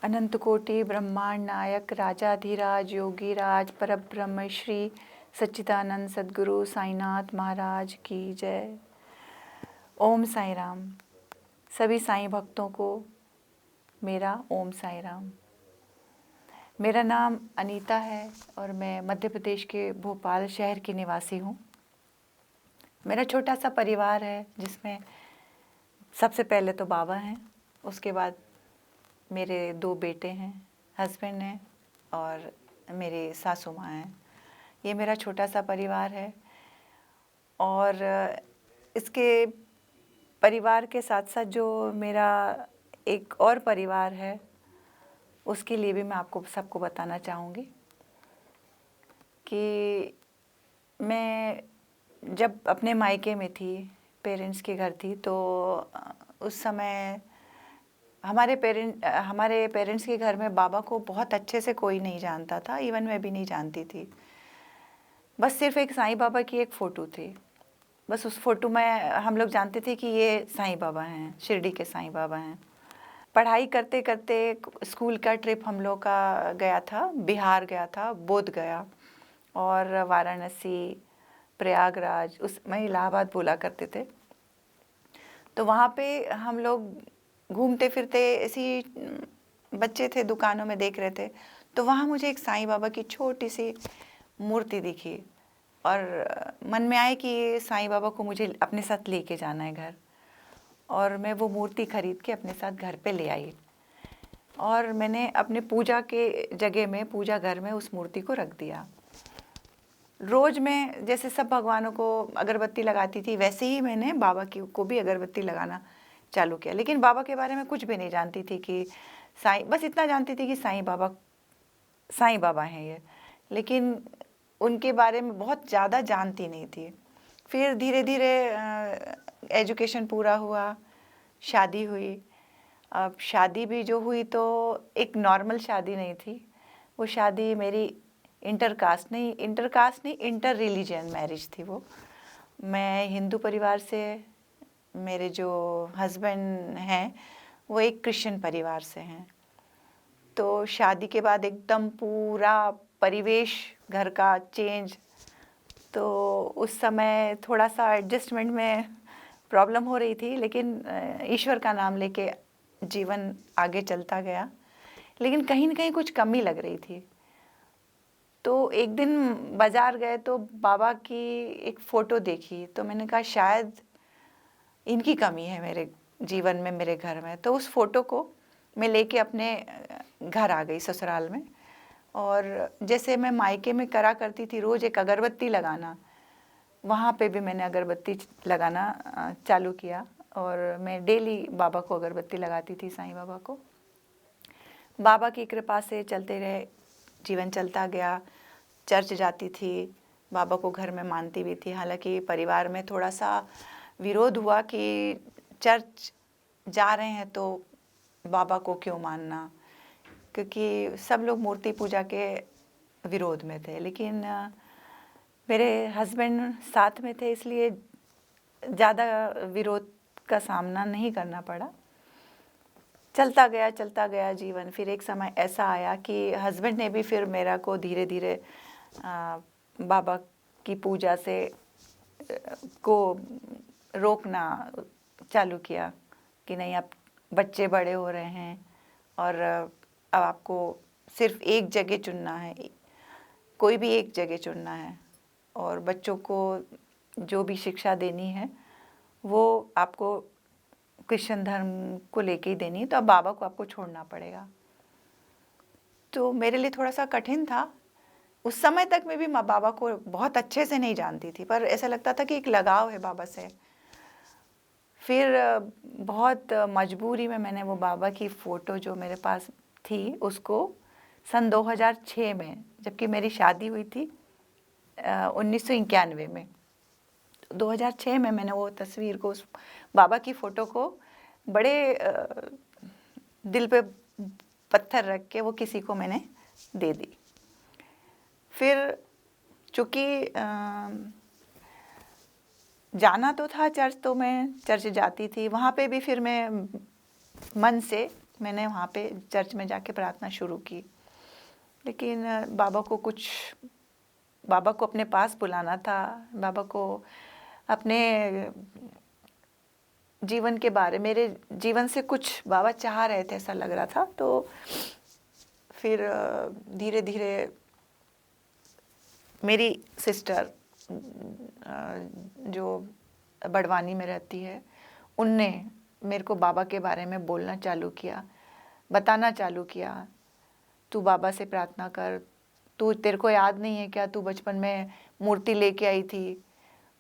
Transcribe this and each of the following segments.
अनंत कोटि ब्रह्मांड नायक राजाधिराज योगीराज परब्रह्म श्री सच्चिदानंद सद्गुरु साईनाथ महाराज की जय। ओम साई राम। सभी साईं भक्तों को मेरा ओम साई राम। मेरा नाम अनीता है और मैं मध्य प्रदेश के भोपाल शहर की निवासी हूँ। मेरा छोटा सा परिवार है जिसमें सबसे पहले तो बाबा हैं, उसके बाद मेरे 2 बेटे हैं, हस्बैंड हैं और मेरे सासू माँ हैं। ये मेरा छोटा सा परिवार है और इसके परिवार के साथ साथ जो मेरा एक और परिवार है उसके लिए भी मैं आपको सबको बताना चाहूँगी कि मैं जब अपने मायके में थी, पेरेंट्स के घर थी, तो उस समय हमारे पेरेंट्स के घर में बाबा को बहुत अच्छे से कोई नहीं जानता था, इवन मैं भी नहीं जानती थी। बस सिर्फ एक साईं बाबा की एक फ़ोटो थी। बस उस फ़ोटो में हम लोग जानते थे कि ये साईं बाबा हैं, शिरडी के साईं बाबा हैं। पढ़ाई करते करते स्कूल का ट्रिप हम लोग का गया था, बिहार गया था, बोध गया और वाराणसी, प्रयागराज, उसमें इलाहाबाद बोला करते थे। तो वहाँ पे हम लोग घूमते फिरते ऐसी बच्चे थे, दुकानों में देख रहे थे, तो वहाँ मुझे एक साईं बाबा की छोटी सी मूर्ति दिखी और मन में आए कि ये साईं बाबा को मुझे अपने साथ लेके जाना है घर। और मैं वो मूर्ति खरीद के अपने साथ घर पे ले आई और मैंने अपने पूजा के जगह में, पूजा घर में उस मूर्ति को रख दिया। रोज़ मैं जैसे सब भगवानों को अगरबत्ती लगाती थी, वैसे ही मैंने बाबा की को भी अगरबत्ती लगाना चालू किया। लेकिन बाबा के बारे में कुछ भी नहीं जानती थी कि बस इतना जानती थी कि साईं बाबा हैं ये, लेकिन उनके बारे में बहुत ज़्यादा जानती नहीं थी। फिर धीरे धीरे एजुकेशन पूरा हुआ, शादी हुई। अब शादी भी जो हुई तो एक नॉर्मल शादी नहीं थी, वो शादी मेरी इंटर इंटर रिलीजन मैरिज थी वो। मैं हिंदू परिवार से, मेरे जो हस्बैंड हैं वो एक क्रिश्चियन परिवार से हैं। तो शादी के बाद एकदम पूरा परिवेश घर का चेंज, तो उस समय थोड़ा सा एडजस्टमेंट में प्रॉब्लम हो रही थी, लेकिन ईश्वर का नाम लेके जीवन आगे चलता गया। लेकिन कहीं ना कहीं कुछ कमी लग रही थी। तो एक दिन बाज़ार गए तो बाबा की एक फ़ोटो देखी, तो मैंने कहा शायद इनकी कमी है मेरे जीवन में, मेरे घर में। तो उस फ़ोटो को मैं लेके अपने घर आ गई ससुराल में। और जैसे मैं मायके में करा करती थी रोज़ एक अगरबत्ती लगाना, वहाँ पे भी मैंने अगरबत्ती लगाना चालू किया और मैं डेली बाबा को अगरबत्ती लगाती थी, साईं बाबा को। बाबा की कृपा से चलते रहे, जीवन चलता गया। चर्च जाती थी, बाबा को घर में मानती भी थी। हालांकि परिवार में थोड़ा सा विरोध हुआ कि चर्च जा रहे हैं तो बाबा को क्यों मानना, क्योंकि सब लोग मूर्ति पूजा के विरोध में थे। लेकिन मेरे हस्बैंड साथ में थे, इसलिए ज़्यादा विरोध का सामना नहीं करना पड़ा। चलता गया जीवन। फिर एक समय ऐसा आया कि हस्बैंड ने भी फिर मेरा को धीरे धीरे बाबा की पूजा से को रोकना चालू किया कि नहीं, अब बच्चे बड़े हो रहे हैं और अब आपको सिर्फ एक जगह चुनना है, कोई भी एक जगह चुनना है और बच्चों को जो भी शिक्षा देनी है वो आपको क्रिश्चियन धर्म को लेके ही देनी है, तो अब बाबा को आपको छोड़ना पड़ेगा। तो मेरे लिए थोड़ा सा कठिन था। उस समय तक मैं भी माँ बाबा को बहुत अच्छे से नहीं जानती थी, पर ऐसा लगता था कि एक लगाव है बाबा से। फिर बहुत मजबूरी में मैंने वो बाबा की फ़ोटो जो मेरे पास थी उसको सन 2006 में, जबकि मेरी शादी हुई थी 1991 में, 2006 में मैंने वो तस्वीर को, उस बाबा की फ़ोटो को बड़े दिल पे पत्थर रख के वो किसी को मैंने दे दी। फिर चूँकि जाना तो था चर्च, तो मैं चर्च जाती थी। वहाँ पे भी फिर मैं मन से मैंने वहाँ पे चर्च में जाके प्रार्थना शुरू की। लेकिन बाबा को अपने पास बुलाना था, बाबा को अपने जीवन के बारे, मेरे जीवन से कुछ बाबा चाह रहे थे, ऐसा लग रहा था। तो फिर धीरे धीरे मेरी सिस्टर जो बड़वानी में रहती है, उनने मेरे को बाबा के बारे में बोलना चालू किया, बताना चालू किया, तू बाबा से प्रार्थना कर, तेरे को याद नहीं है क्या, तू बचपन में मूर्ति लेके आई थी,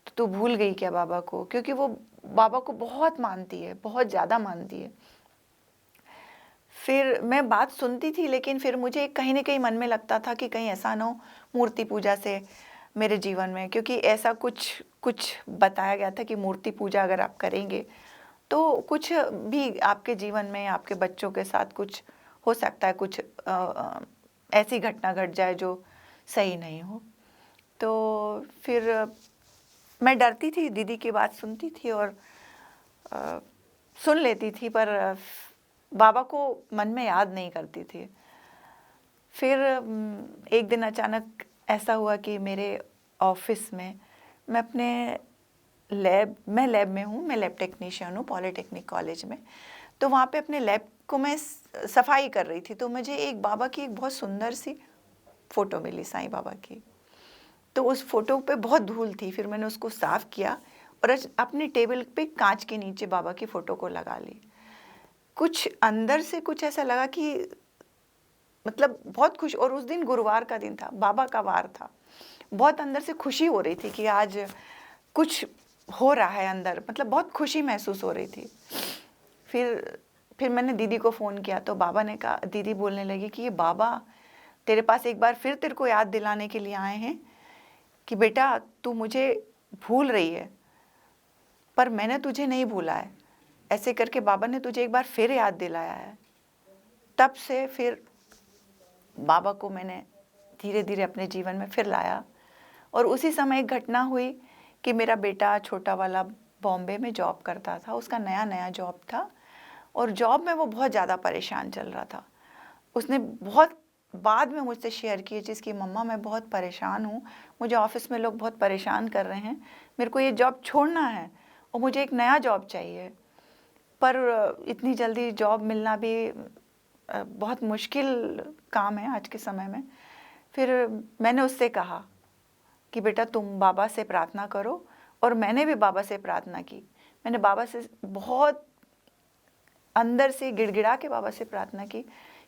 तो तू भूल गई क्या बाबा को? क्योंकि वो बाबा को बहुत मानती है, बहुत ज़्यादा मानती है। फिर मैं बात सुनती थी, लेकिन फिर मुझे कहीं ना कहीं मन में लगता था कि कहीं ऐसा ना हो मूर्ति पूजा से मेरे जीवन में, क्योंकि ऐसा कुछ बताया गया था कि मूर्ति पूजा अगर आप करेंगे तो कुछ भी आपके जीवन में, आपके बच्चों के साथ कुछ हो सकता है, कुछ ऐसी घटना घट जाए जो सही नहीं हो। तो फिर मैं डरती थी, दीदी की बात सुनती थी और सुन लेती थी, पर बाबा को मन में याद नहीं करती थी। फिर एक दिन अचानक ऐसा हुआ कि मेरे ऑफिस में मैं लैब में हूँ, मैं लैब टेक्नीशियन हूँ पॉलिटेक्निक कॉलेज में। तो वहाँ पे अपने लैब को मैं सफाई कर रही थी, तो मुझे एक बाबा की एक बहुत सुंदर सी फ़ोटो मिली, साईं बाबा की। तो उस फोटो पे बहुत धूल थी, फिर मैंने उसको साफ़ किया और अपनी टेबल पे कांच के नीचे बाबा की फ़ोटो को लगा ली। कुछ अंदर से कुछ ऐसा लगा कि मतलब बहुत खुश, और उस दिन गुरुवार का दिन था, बाबा का वार था। बहुत अंदर से खुशी हो रही थी कि आज कुछ हो रहा है अंदर, मतलब बहुत खुशी महसूस हो रही थी। फिर मैंने दीदी को फ़ोन किया, तो बाबा ने कहा, दीदी बोलने लगी कि ये बाबा तेरे पास एक बार फिर तेरे को याद दिलाने के लिए आए हैं कि बेटा तू मुझे भूल रही है, पर मैंने तुझे नहीं भूला है। ऐसे करके बाबा ने तुझे एक बार फिर याद दिलाया है। तब से फिर बाबा को मैंने धीरे धीरे अपने जीवन में फिर लाया। और उसी समय एक घटना हुई कि मेरा बेटा छोटा वाला बॉम्बे में जॉब करता था, उसका नया नया जॉब था, और जॉब में वो बहुत ज़्यादा परेशान चल रहा था। उसने बहुत बाद में मुझसे शेयर की चीज़ कि मम्मा मैं बहुत परेशान हूँ, मुझे ऑफिस में लोग बहुत परेशान कर रहे हैं, मेरे को ये जॉब छोड़ना है और मुझे एक नया जॉब चाहिए, पर इतनी जल्दी जॉब मिलना भी बहुत मुश्किल काम है आज के समय में। फिर मैंने उससे कहा कि बेटा तुम बाबा से प्रार्थना करो, और मैंने भी बाबा से प्रार्थना की। मैंने बाबा से बहुत अंदर से गिड़गिड़ा के बाबा से प्रार्थना की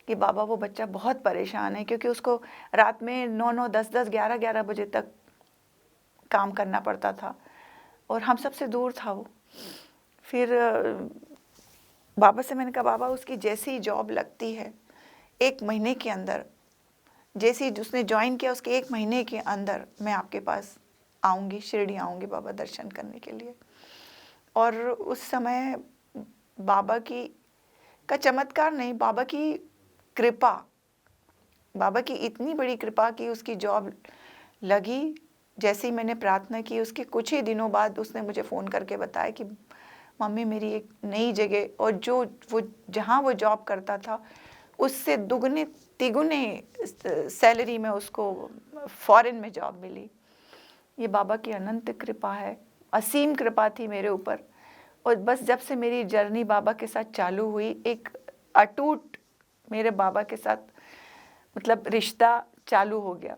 कि बाबा वो बच्चा बहुत परेशान है, क्योंकि उसको रात में 9-9, 10-10, 11-11 बजे तक काम करना पड़ता था और हम सबसे दूर था वो। फिर बाबा से मैंने कहा, बाबा उसकी जैसी जॉब लगती है 1 महीने के अंदर, जैसे ही उसने ज्वाइन किया उसके 1 महीने के अंदर मैं आपके पास आऊँगी, शिरडी आऊँगी बाबा दर्शन करने के लिए। और उस समय बाबा का चमत्कार नहीं, बाबा की कृपा, बाबा की इतनी बड़ी कृपा कि उसकी जॉब लगी। जैसे ही मैंने प्रार्थना की, उसके कुछ ही दिनों बाद उसने मुझे फ़ोन करके बताया कि मम्मी मेरी एक नई जगह, और वो जहाँ वो जॉब करता था उससे दुगने तिगुने सैलरी में उसको फॉरेन में जॉब मिली। ये बाबा की अनंत कृपा है, असीम कृपा थी मेरे ऊपर। और बस जब से मेरी जर्नी बाबा के साथ चालू हुई, एक अटूट मेरे बाबा के साथ मतलब रिश्ता चालू हो गया,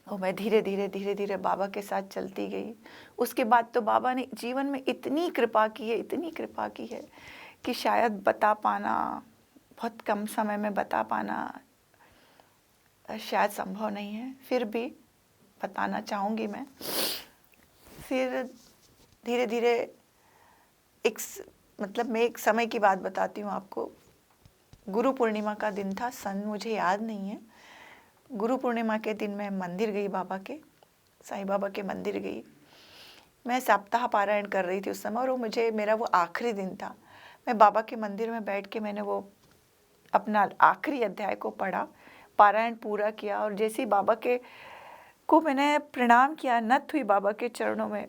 और मैं धीरे धीरे बाबा के साथ चलती गई। उसके बाद तो बाबा ने जीवन में इतनी कृपा की है, इतनी कृपा की है कि शायद बता पाना, बहुत कम समय में बता पाना शायद संभव नहीं है, फिर भी बताना चाहूँगी मैं। फिर धीरे धीरे मैं एक समय की बात बताती हूँ आपको। गुरु पूर्णिमा का दिन था, सन मुझे याद नहीं है। गुरु पूर्णिमा के दिन मैं मंदिर गई, बाबा के, साईं बाबा के मंदिर गई। मैं सप्ताह पारायण कर रही थी उस समय, और मेरा वो आखिरी दिन था। मैं बाबा के मंदिर में बैठ के मैंने वो अपना आखिरी अध्याय को पढ़ा, पारायण पूरा किया, और जैसे ही बाबा को मैंने प्रणाम किया, नत हुई बाबा के चरणों में,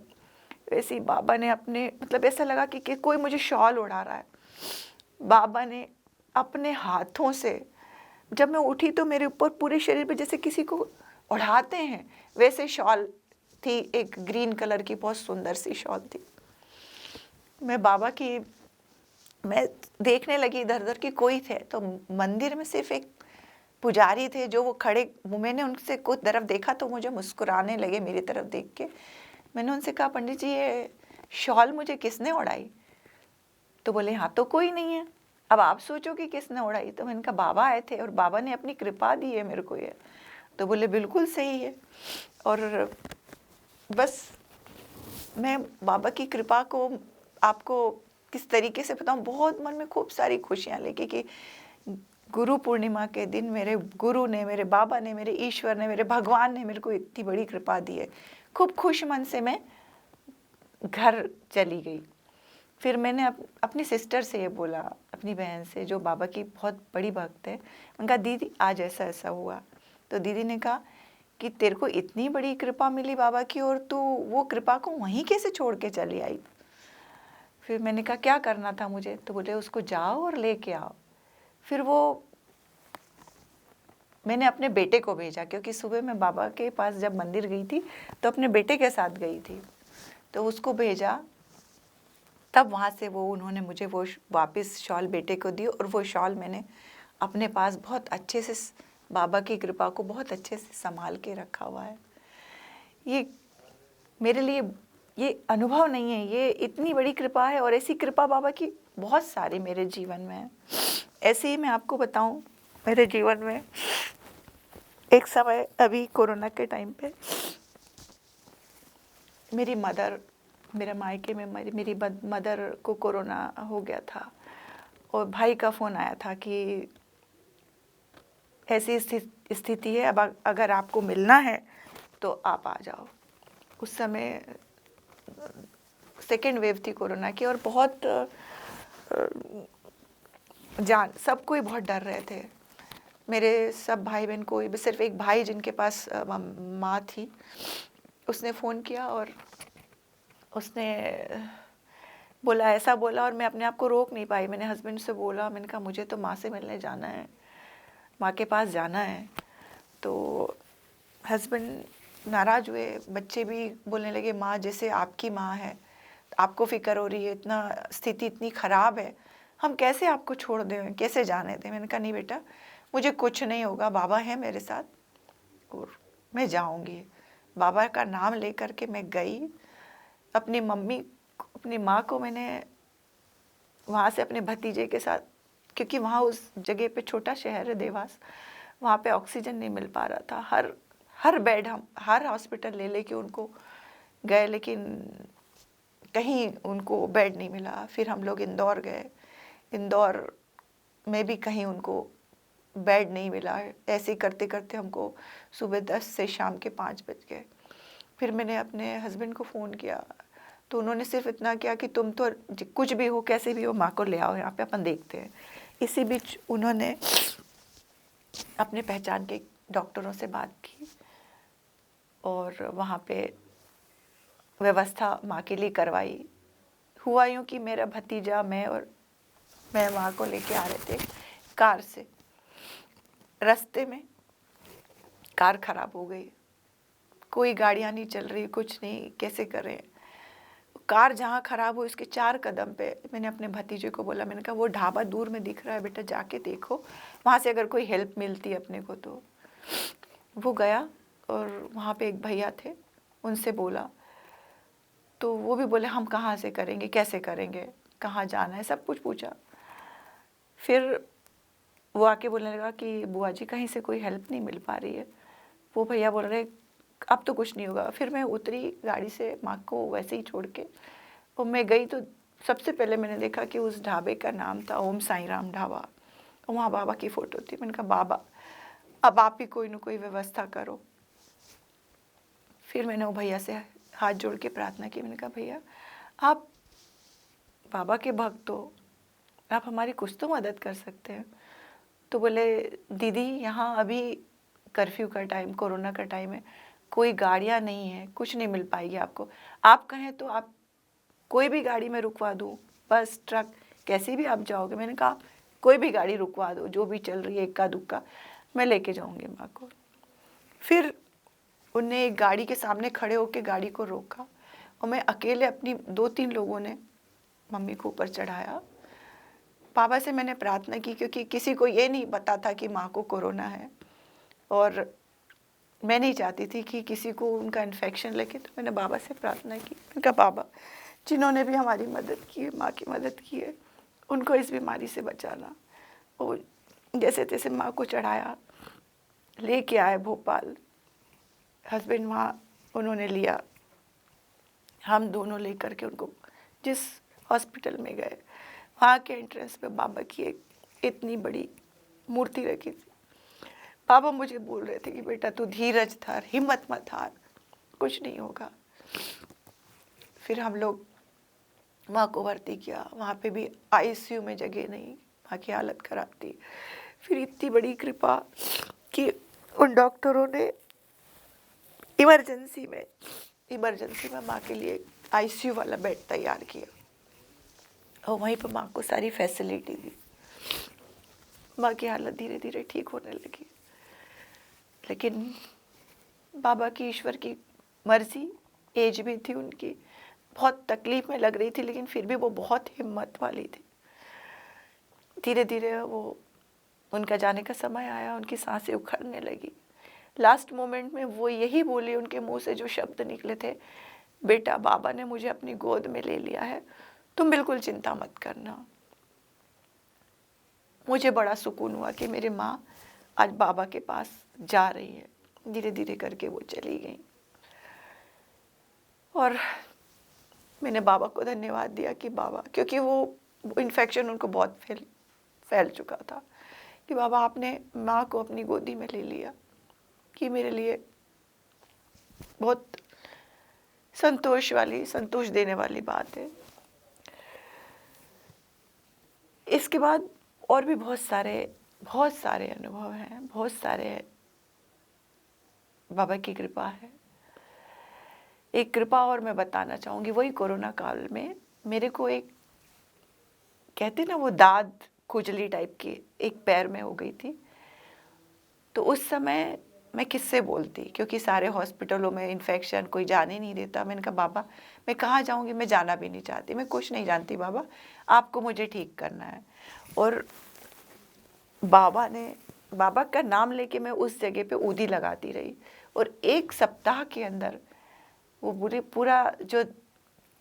वैसे ही बाबा ने अपने ऐसा लगा कि कोई मुझे शॉल उड़ा रहा है। बाबा ने अपने हाथों से, जब मैं उठी तो मेरे ऊपर पूरे शरीर पे जैसे किसी को ओढ़ाते हैं वैसे शॉल थी, एक ग्रीन कलर की बहुत सुंदर सी शॉल थी। मैं बाबा की मैं देखने लगी इधर उधर कि कोई थे, तो मंदिर में सिर्फ एक पुजारी थे जो वो खड़े, मैंने उनसे कुछ तरफ देखा तो मुझे मुस्कुराने लगे मेरी तरफ देख के। मैंने उनसे कहा, पंडित जी ये शॉल मुझे किसने ओढ़ाई? तो बोले हाँ तो कोई नहीं है, अब आप सोचो कि किसने ओढ़ाई। तो मैंने कहा बाबा आए थे और बाबा ने अपनी कृपा दी है मेरे को ये। तो बोले बिल्कुल सही है। और बस मैं बाबा की कृपा को आपको किस तरीके से बताऊं, बहुत मन में खूब सारी खुशियां लेके कि गुरु पूर्णिमा के दिन मेरे गुरु ने, मेरे बाबा ने, मेरे ईश्वर ने, मेरे भगवान ने मेरे को इतनी बड़ी कृपा दी है। खूब खुश मन से मैं घर चली गई। फिर मैंने अपनी सिस्टर से ये बोला, अपनी बहन से जो बाबा की बहुत बड़ी भक्त है, उनका दीदी आज ऐसा ऐसा हुआ। तो दीदी ने कहा कि तेरे को इतनी बड़ी कृपा मिली बाबा की और तू वो कृपा को वहीं कैसे छोड़ के चली आई? फिर मैंने कहा क्या करना था मुझे? तो बोले उसको जाओ और लेके आओ। फिर वो मैंने अपने बेटे को भेजा, क्योंकि सुबह मैं बाबा के पास जब मंदिर गई थी तो अपने बेटे के साथ गई थी, तो उसको भेजा। तब वहाँ से वो उन्होंने मुझे वो वापस शॉल बेटे को दी और वो शॉल मैंने अपने पास बहुत अच्छे से बाबा की कृपा को बहुत अच्छे से संभाल के रखा हुआ है। ये मेरे लिए ये अनुभव नहीं है, ये इतनी बड़ी कृपा है और ऐसी कृपा बाबा की बहुत सारी मेरे जीवन में है। ऐसे ही मैं आपको बताऊं, मेरे जीवन में एक समय अभी कोरोना के टाइम पे मेरी मदर, मेरे मायके में मेरी मदर को कोरोना हो गया था और भाई का फ़ोन आया था कि ऐसी स्थिति है, अब अगर आपको मिलना है तो आप आ जाओ। उस समय सेकेंड वेव थी कोरोना की और बहुत सब कोई बहुत डर रहे थे। मेरे सब भाई बहन, कोई सिर्फ एक भाई जिनके पास माँ थी, उसने फ़ोन किया और उसने बोला, ऐसा बोला और मैं अपने आप को रोक नहीं पाई। मैंने हस्बैंड से बोला, मैंने कहा मुझे तो माँ से मिलने जाना है, माँ के पास जाना है। तो हस्बैंड नाराज़ हुए, बच्चे भी बोलने लगे माँ जैसे आपकी माँ है, आपको फ़िक्र हो रही है, इतना स्थिति इतनी ख़राब है, हम कैसे आपको छोड़ दें, कैसे जाने दें। मैंने कहा नहीं बेटा, मुझे कुछ नहीं होगा, बाबा है मेरे साथ और मैं जाऊंगी। बाबा का नाम लेकर के मैं गई। अपनी अपनी माँ को मैंने वहाँ से अपने भतीजे के साथ, क्योंकि वहाँ उस जगह पे छोटा शहर है देवास, वहाँ पे ऑक्सीजन नहीं मिल पा रहा था। हर बेड हम हर हॉस्पिटल ले लेके उनको गए, लेकिन कहीं उनको बेड नहीं मिला। फिर हम लोग इंदौर गए, इंदौर में भी कहीं उनको बेड नहीं मिला। ऐसे ही करते करते हमको सुबह 10 से शाम के 5 बज गए। फिर मैंने अपने हस्बैंड को फ़ोन किया तो उन्होंने सिर्फ इतना किया कि तुम तो कुछ भी हो, कैसे भी हो, माँ को ले आओ यहाँ पे, अपन देखते हैं। इसी बीच उन्होंने अपने पहचान के डॉक्टरों से बात की और वहाँ पे व्यवस्था माँ के लिए करवाई। हुआ यूँ कि मेरा भतीजा, मैं माँ को लेके आ रहे थे कार से, रास्ते में कार ख़राब हो गई, कोई गाड़ियाँ नहीं चल रही, कुछ नहीं, कैसे करें। कार जहाँ ख़राब हो उसके 4 कदम पे मैंने अपने भतीजे को बोला, मैंने कहा वो ढाबा दूर में दिख रहा है बेटा, जाके देखो वहाँ से अगर कोई हेल्प मिलती है अपने को तो। वो गया और वहाँ पे एक भैया थे, उनसे बोला तो वो भी बोले हम कहाँ से करेंगे, कैसे करेंगे, कहाँ जाना है, सब कुछ पूछा। फिर वो आके बोलने लगा कि बुआ जी कहीं से कोई हेल्प नहीं मिल पा रही है। वो भैया बोल रहे अब तो कुछ नहीं होगा। फिर मैं उतरी गाड़ी से, माँ को वैसे ही छोड़ के, और मैं गई तो सबसे पहले मैंने देखा कि उस ढाबे का नाम था ओम साई राम ढाबा और वहाँ बाबा की फ़ोटो थी। मैंने कहा बाबा अब आप ही कोई ना कोई व्यवस्था करो। फिर मैंने वो भैया से हाथ जोड़ के प्रार्थना की। मैंने कहा भैया आप बाबा के भक्त हो, आप हमारी कुछ तो मदद कर सकते हैं। तो बोले दीदी यहाँ अभी कर्फ्यू का टाइम, कोरोना का टाइम है, कोई गाड़ियाँ नहीं है, कुछ नहीं मिल पाएगी आपको। आप कहें तो आप कोई भी गाड़ी में रुकवा दूँ, बस ट्रक, कैसे भी आप जाओगे। मैंने कहा कोई भी गाड़ी रुकवा दो, जो भी चल रही है इक्का दुक्का, मैं लेके जाऊंगी माँ को। फिर उनने एक गाड़ी के सामने खड़े होकर गाड़ी को रोका और मैं अकेले, अपनी 2-3 लोगों ने मम्मी को ऊपर चढ़ाया। बाबा से मैंने प्रार्थना की, क्योंकि किसी को ये नहीं पता था कि माँ को कोरोना है और मैं नहीं चाहती थी कि किसी को उनका इन्फेक्शन लगे। तो मैंने बाबा से प्रार्थना की, मैंने कहा बाबा, जिन्होंने भी हमारी मदद की है, माँ की मदद की है, उनको इस बीमारी से बचाना। और जैसे तैसे माँ को चढ़ाया, लेके आए भोपाल। हस्बैंड वहाँ उन्होंने लिया, हम दोनों लेकर के उनको जिस हॉस्पिटल में गए, वहाँ के एंट्रेंस पे बाबा की एक इतनी बड़ी मूर्ति रखी थी। बाबा मुझे बोल रहे थे कि बेटा तू धीरज धर, हिम्मत मत हार, कुछ नहीं होगा। फिर हम लोग माँ को भर्ती किया, वहाँ पे भी आईसीयू में जगह नहीं, माँ की हालत खराब थी। फिर इतनी बड़ी कृपा कि उन डॉक्टरों ने इमरजेंसी में माँ के लिए आईसीयू वाला बेड तैयार किया और वहीं पर माँ को सारी फैसिलिटी दी। माँ की हालत धीरे धीरे ठीक होने लगी। लेकिन बाबा की, ईश्वर की मर्जी, एज भी थी उनकी, बहुत तकलीफ में लग रही थी, लेकिन फिर भी वो बहुत हिम्मत वाली थी। धीरे धीरे वो उनका जाने का समय आया, उनकी सांसें उखड़ने लगी। लास्ट मोमेंट में वो यही बोली, उनके मुंह से जो शब्द निकले थे, बेटा बाबा ने मुझे अपनी गोद में ले लिया है, तुम बिल्कुल चिंता मत करना। मुझे बड़ा सुकून हुआ कि मेरी माँ आज बाबा के पास जा रही है। धीरे धीरे करके वो चली गई और मैंने बाबा को धन्यवाद दिया कि बाबा, क्योंकि वो इन्फेक्शन उनको बहुत फैल चुका था, कि बाबा आपने माँ को अपनी गोदी में ले लिया, कि मेरे लिए बहुत संतोष देने वाली बात है। इसके बाद और भी बहुत सारे अनुभव हैं, बहुत सारे बाबा की कृपा है। एक कृपा और मैं बताना चाहूँगी, वही कोरोना काल में मेरे को एक, कहते ना वो दाद, खुजली टाइप की एक पैर में हो गई थी। तो उस समय मैं किससे बोलती, क्योंकि सारे हॉस्पिटलों में इन्फेक्शन, कोई जाने नहीं देता। मैंने कहा बाबा मैं कहाँ जाऊँगी, मैं जाना भी नहीं चाहती, मैं कुछ नहीं जानती बाबा, आपको मुझे ठीक करना है। और बाबा का नाम लेके मैं उस जगह पे ऊदी लगाती रही और 1 सप्ताह के अंदर वो पूरा जो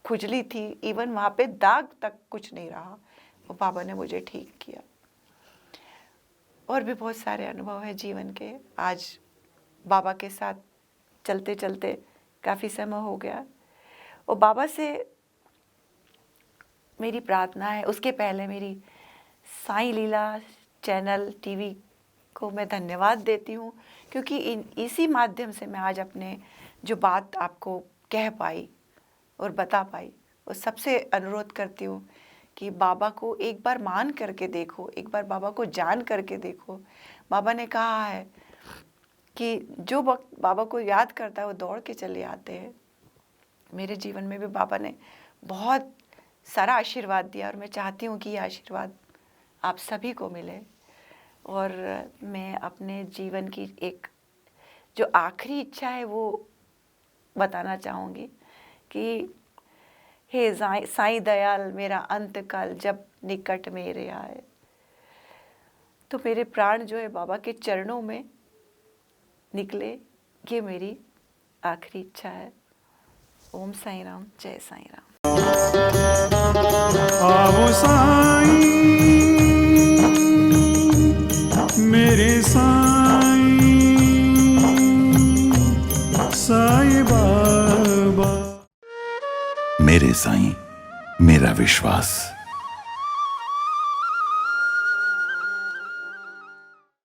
खुजली थी, इवन वहाँ पे दाग तक कुछ नहीं रहा, वो बाबा ने मुझे ठीक किया। और भी बहुत सारे अनुभव है जीवन के। आज बाबा के साथ चलते चलते काफ़ी समय हो गया और बाबा से मेरी प्रार्थना है, उसके पहले मेरी साईं लीला चैनल टीवी को मैं धन्यवाद देती हूँ, क्योंकि इसी माध्यम से मैं आज अपने जो बात आपको कह पाई और बता पाई। और सबसे अनुरोध करती हूँ कि बाबा को एक बार मान करके देखो, एक बार बाबा को जान करके देखो। बाबा ने कहा है कि जो वक्त बाबा को याद करता है वो दौड़ के चले आते हैं। मेरे जीवन में भी बाबा ने बहुत सारा आशीर्वाद दिया और मैं चाहती हूँ कि ये आशीर्वाद आप सभी को मिले। और मैं अपने जीवन की एक जो आखिरी इच्छा है वो बताना चाहूँगी कि हे साईं दयाल, मेरा अंतकाल जब निकट मेरे आए। तो मेरे प्राण जो है बाबा के चरणों में निकले, ये मेरी आखिरी इच्छा है। ओम साईं राम, जय साईं राम। आवो साईं, मेरे साईं, साईं बाबा। मेरे साईं, मेरा विश्वास।